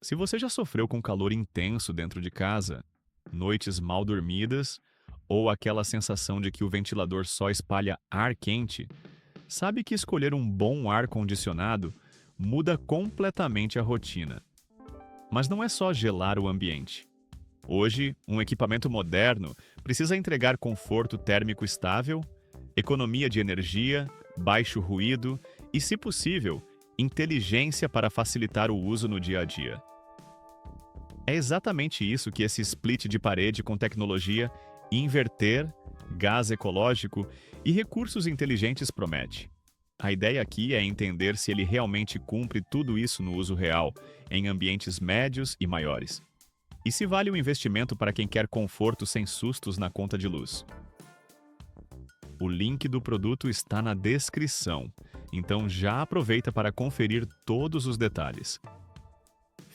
Se você já sofreu com calor intenso dentro de casa, noites mal dormidas ou aquela sensação de que o ventilador só espalha ar quente, sabe que escolher um bom ar-condicionado muda completamente a rotina. Mas não é só gelar o ambiente. Hoje, um equipamento moderno precisa entregar conforto térmico estável, economia de energia, baixo ruído e, se possível, inteligência para facilitar o uso no dia a dia. É exatamente isso que esse split de parede com tecnologia inverter, gás ecológico e recursos inteligentes promete. A ideia aqui é entender se ele realmente cumpre tudo isso no uso real, em ambientes médios e maiores. E se vale o investimento para quem quer conforto sem sustos na conta de luz. O link do produto está na descrição, então já aproveita para conferir todos os detalhes.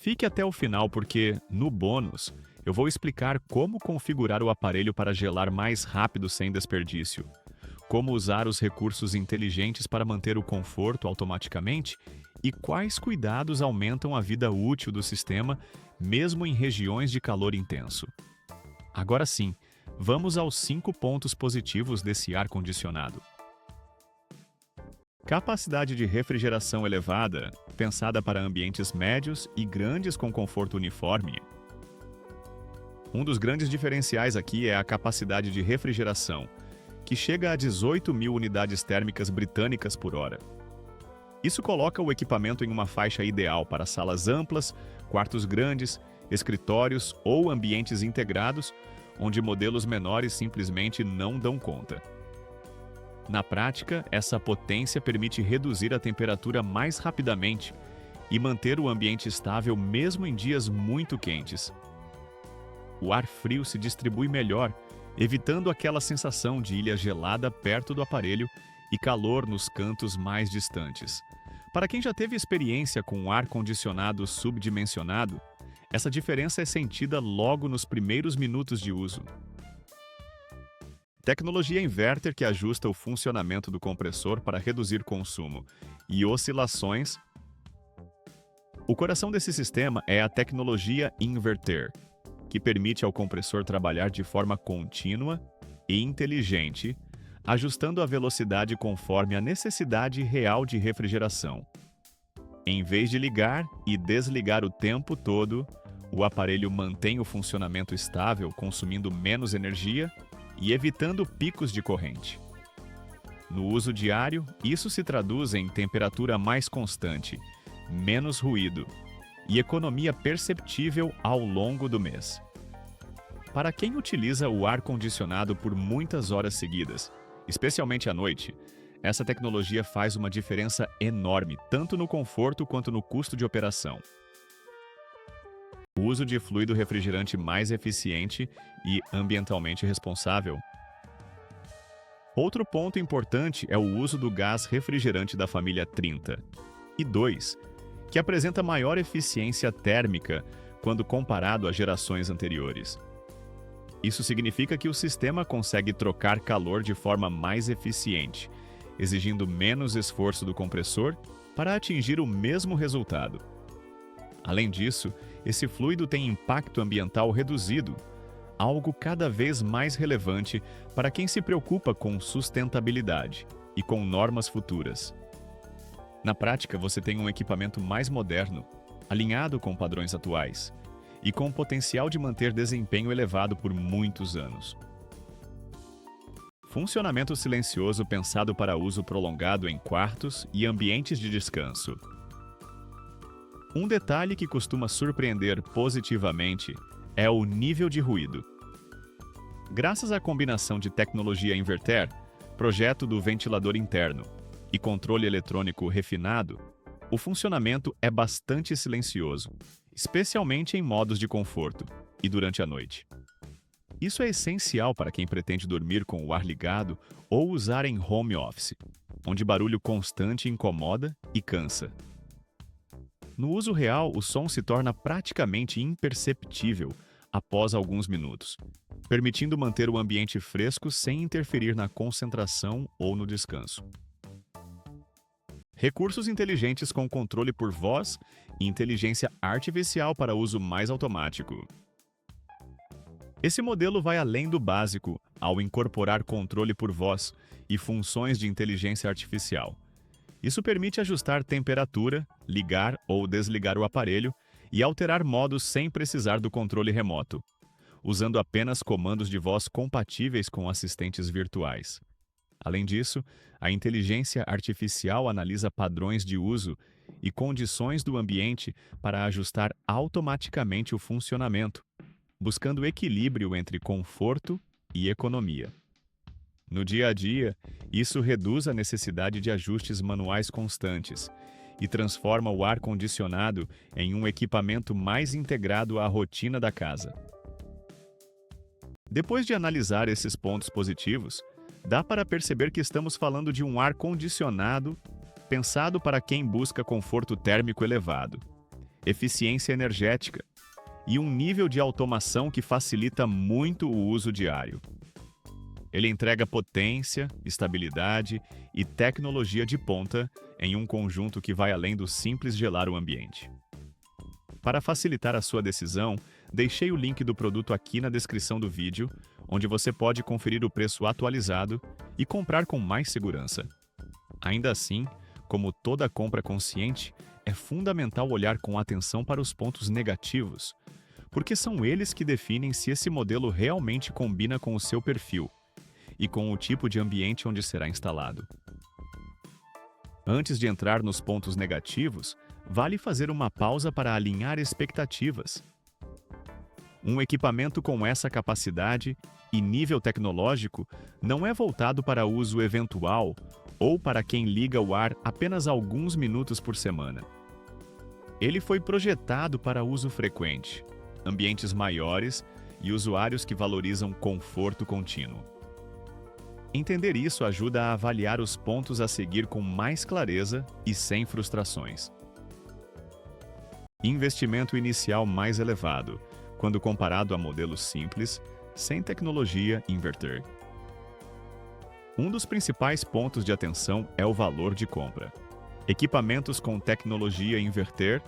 Fique até o final porque, no bônus, eu vou explicar como configurar o aparelho para gelar mais rápido sem desperdício, como usar os recursos inteligentes para manter o conforto automaticamente e quais cuidados aumentam a vida útil do sistema, mesmo em regiões de calor intenso. Agora sim, vamos aos 5 pontos positivos desse ar-condicionado. Capacidade de refrigeração elevada, pensada para ambientes médios e grandes com conforto uniforme. Um dos grandes diferenciais aqui é a capacidade de refrigeração, que chega a 18.000 unidades térmicas britânicas por hora. Isso coloca o equipamento em uma faixa ideal para salas amplas, quartos grandes, escritórios ou ambientes integrados, onde modelos menores simplesmente não dão conta. Na prática, essa potência permite reduzir a temperatura mais rapidamente e manter o ambiente estável mesmo em dias muito quentes. O ar frio se distribui melhor, evitando aquela sensação de ilha gelada perto do aparelho e calor nos cantos mais distantes. Para quem já teve experiência com ar-condicionado subdimensionado, essa diferença é sentida logo nos primeiros minutos de uso. Tecnologia inverter que ajusta o funcionamento do compressor para reduzir consumo e oscilações. O coração desse sistema é a tecnologia inverter, que permite ao compressor trabalhar de forma contínua e inteligente, ajustando a velocidade conforme a necessidade real de refrigeração. Em vez de ligar e desligar o tempo todo, o aparelho mantém o funcionamento estável, consumindo menos energia e evitando picos de corrente. No uso diário, isso se traduz em temperatura mais constante, menos ruído e economia perceptível ao longo do mês. Para quem utiliza o ar-condicionado por muitas horas seguidas, especialmente à noite, essa tecnologia faz uma diferença enorme, tanto no conforto quanto no custo de operação. O uso de fluido refrigerante mais eficiente e ambientalmente responsável. Outro ponto importante é o uso do gás refrigerante da família 30 e 2, que apresenta maior eficiência térmica quando comparado a gerações anteriores. Isso significa que o sistema consegue trocar calor de forma mais eficiente, exigindo menos esforço do compressor para atingir o mesmo resultado. Além disso, esse fluido tem impacto ambiental reduzido, algo cada vez mais relevante para quem se preocupa com sustentabilidade e com normas futuras. Na prática, você tem um equipamento mais moderno, alinhado com padrões atuais e com o potencial de manter desempenho elevado por muitos anos. Funcionamento silencioso pensado para uso prolongado em quartos e ambientes de descanso. Um detalhe que costuma surpreender positivamente é o nível de ruído. Graças à combinação de tecnologia inverter, projeto do ventilador interno e controle eletrônico refinado, o funcionamento é bastante silencioso, especialmente em modos de conforto e durante a noite. Isso é essencial para quem pretende dormir com o ar ligado ou usar em home office, onde barulho constante incomoda e cansa. No uso real, o som se torna praticamente imperceptível após alguns minutos, permitindo manter o ambiente fresco sem interferir na concentração ou no descanso. Recursos inteligentes com controle por voz e inteligência artificial para uso mais automático. Esse modelo vai além do básico ao incorporar controle por voz e funções de inteligência artificial. Isso permite ajustar temperatura, ligar ou desligar o aparelho e alterar modos sem precisar do controle remoto, usando apenas comandos de voz compatíveis com assistentes virtuais. Além disso, a inteligência artificial analisa padrões de uso e condições do ambiente para ajustar automaticamente o funcionamento, buscando equilíbrio entre conforto e economia. No dia a dia, isso reduz a necessidade de ajustes manuais constantes e transforma o ar-condicionado em um equipamento mais integrado à rotina da casa. Depois de analisar esses pontos positivos, dá para perceber que estamos falando de um ar-condicionado pensado para quem busca conforto térmico elevado, eficiência energética e um nível de automação que facilita muito o uso diário. Ele entrega potência, estabilidade e tecnologia de ponta em um conjunto que vai além do simples gelar o ambiente. Para facilitar a sua decisão, deixei o link do produto aqui na descrição do vídeo, onde você pode conferir o preço atualizado e comprar com mais segurança. Ainda assim, como toda compra consciente, é fundamental olhar com atenção para os pontos negativos, porque são eles que definem se esse modelo realmente combina com o seu perfil e com o tipo de ambiente onde será instalado. Antes de entrar nos pontos negativos, vale fazer uma pausa para alinhar expectativas. Um equipamento com essa capacidade e nível tecnológico não é voltado para uso eventual ou para quem liga o ar apenas alguns minutos por semana. Ele foi projetado para uso frequente, ambientes maiores e usuários que valorizam conforto contínuo. Entender isso ajuda a avaliar os pontos a seguir com mais clareza e sem frustrações. Investimento inicial mais elevado, quando comparado a modelos simples, sem tecnologia inverter. Um dos principais pontos de atenção é o valor de compra. Equipamentos com tecnologia inverter,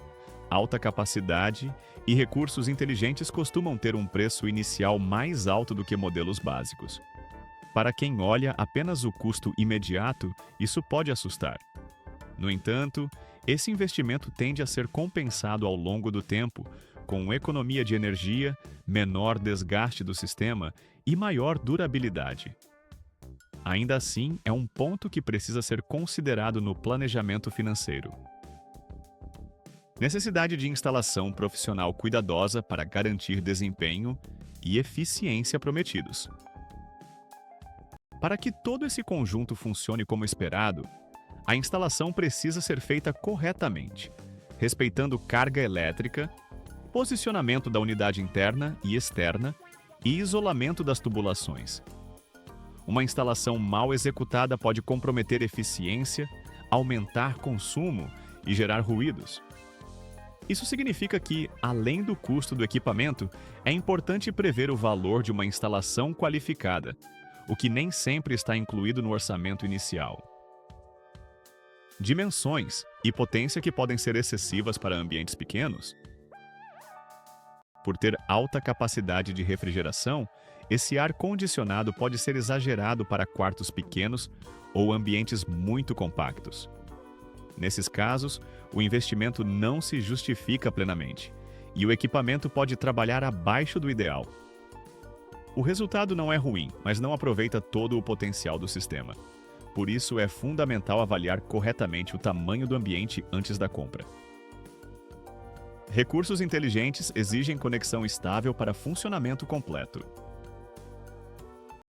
alta capacidade e recursos inteligentes costumam ter um preço inicial mais alto do que modelos básicos. Para quem olha apenas o custo imediato, isso pode assustar. No entanto, esse investimento tende a ser compensado ao longo do tempo, com economia de energia, menor desgaste do sistema e maior durabilidade. Ainda assim, é um ponto que precisa ser considerado no planejamento financeiro. Necessidade de instalação profissional cuidadosa para garantir desempenho e eficiência prometidos. Para que todo esse conjunto funcione como esperado, a instalação precisa ser feita corretamente, respeitando carga elétrica, posicionamento da unidade interna e externa e isolamento das tubulações. Uma instalação mal executada pode comprometer eficiência, aumentar consumo e gerar ruídos. Isso significa que, além do custo do equipamento, é importante prever o valor de uma instalação qualificada, o que nem sempre está incluído no orçamento inicial. Dimensões e potência que podem ser excessivas para ambientes pequenos. Por ter alta capacidade de refrigeração, esse ar-condicionado pode ser exagerado para quartos pequenos ou ambientes muito compactos. Nesses casos, o investimento não se justifica plenamente, e o equipamento pode trabalhar abaixo do ideal. O resultado não é ruim, mas não aproveita todo o potencial do sistema. Por isso, é fundamental avaliar corretamente o tamanho do ambiente antes da compra. Recursos inteligentes exigem conexão estável para funcionamento completo.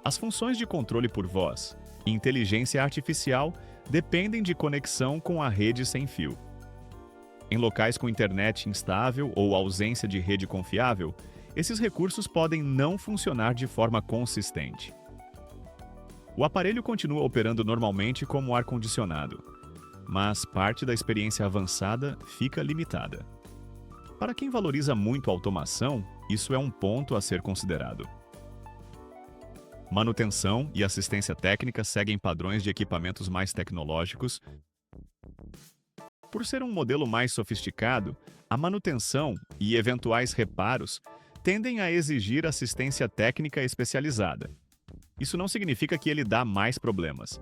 As funções de controle por voz e inteligência artificial dependem de conexão com a rede sem fio. Em locais com internet instável ou ausência de rede confiável, esses recursos podem não funcionar de forma consistente. O aparelho continua operando normalmente como ar-condicionado, mas parte da experiência avançada fica limitada. Para quem valoriza muito a automação, isso é um ponto a ser considerado. Manutenção e assistência técnica seguem padrões de equipamentos mais tecnológicos, Por ser um modelo mais sofisticado, a manutenção e eventuais reparos tendem a exigir assistência técnica especializada. Isso não significa que ele dá mais problemas,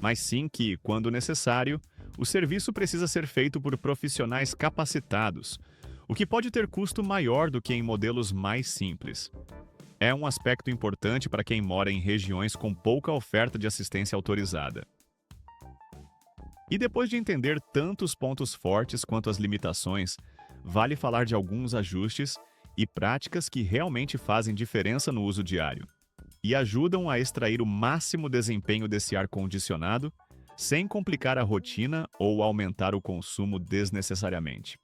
mas sim que, quando necessário, o serviço precisa ser feito por profissionais capacitados, o que pode ter custo maior do que em modelos mais simples. É um aspecto importante para quem mora em regiões com pouca oferta de assistência autorizada. E depois de entender tanto os pontos fortes quanto as limitações, vale falar de alguns ajustes e práticas que realmente fazem diferença no uso diário e ajudam a extrair o máximo desempenho desse ar-condicionado sem complicar a rotina ou aumentar o consumo desnecessariamente.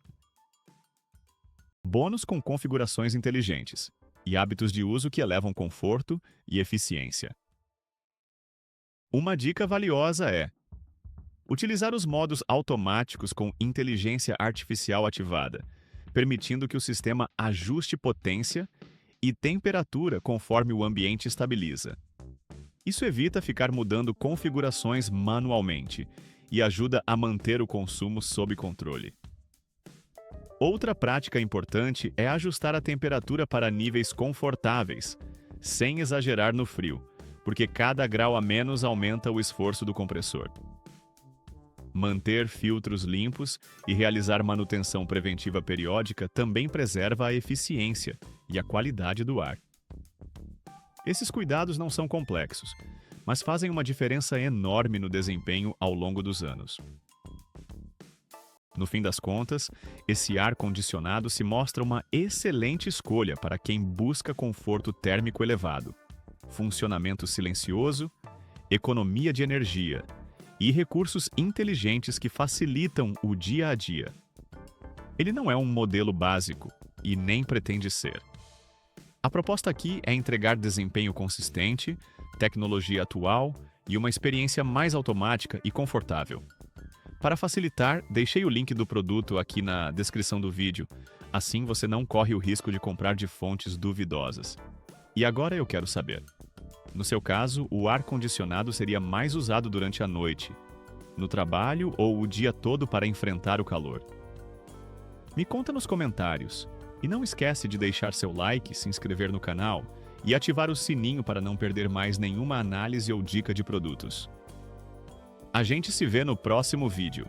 Bônus com configurações inteligentes e hábitos de uso que elevam conforto e eficiência. Uma dica valiosa é utilizar os modos automáticos com inteligência artificial ativada, permitindo que o sistema ajuste potência e temperatura conforme o ambiente estabiliza. Isso evita ficar mudando configurações manualmente e ajuda a manter o consumo sob controle. Outra prática importante é ajustar a temperatura para níveis confortáveis, sem exagerar no frio, porque cada grau a menos aumenta o esforço do compressor. Manter filtros limpos e realizar manutenção preventiva periódica também preserva a eficiência e a qualidade do ar. Esses cuidados não são complexos, mas fazem uma diferença enorme no desempenho ao longo dos anos. No fim das contas, esse ar-condicionado se mostra uma excelente escolha para quem busca conforto térmico elevado, funcionamento silencioso, economia de energia e recursos inteligentes que facilitam o dia a dia. Ele não é um modelo básico e nem pretende ser. A proposta aqui é entregar desempenho consistente, tecnologia atual e uma experiência mais automática e confortável. Para facilitar, deixei o link do produto aqui na descrição do vídeo, assim você não corre o risco de comprar de fontes duvidosas. E agora eu quero saber. No seu caso, o ar-condicionado seria mais usado durante a noite, no trabalho ou o dia todo para enfrentar o calor? Me conta nos comentários. E não esquece de deixar seu like, se inscrever no canal e ativar o sininho para não perder mais nenhuma análise ou dica de produtos. A gente se vê no próximo vídeo.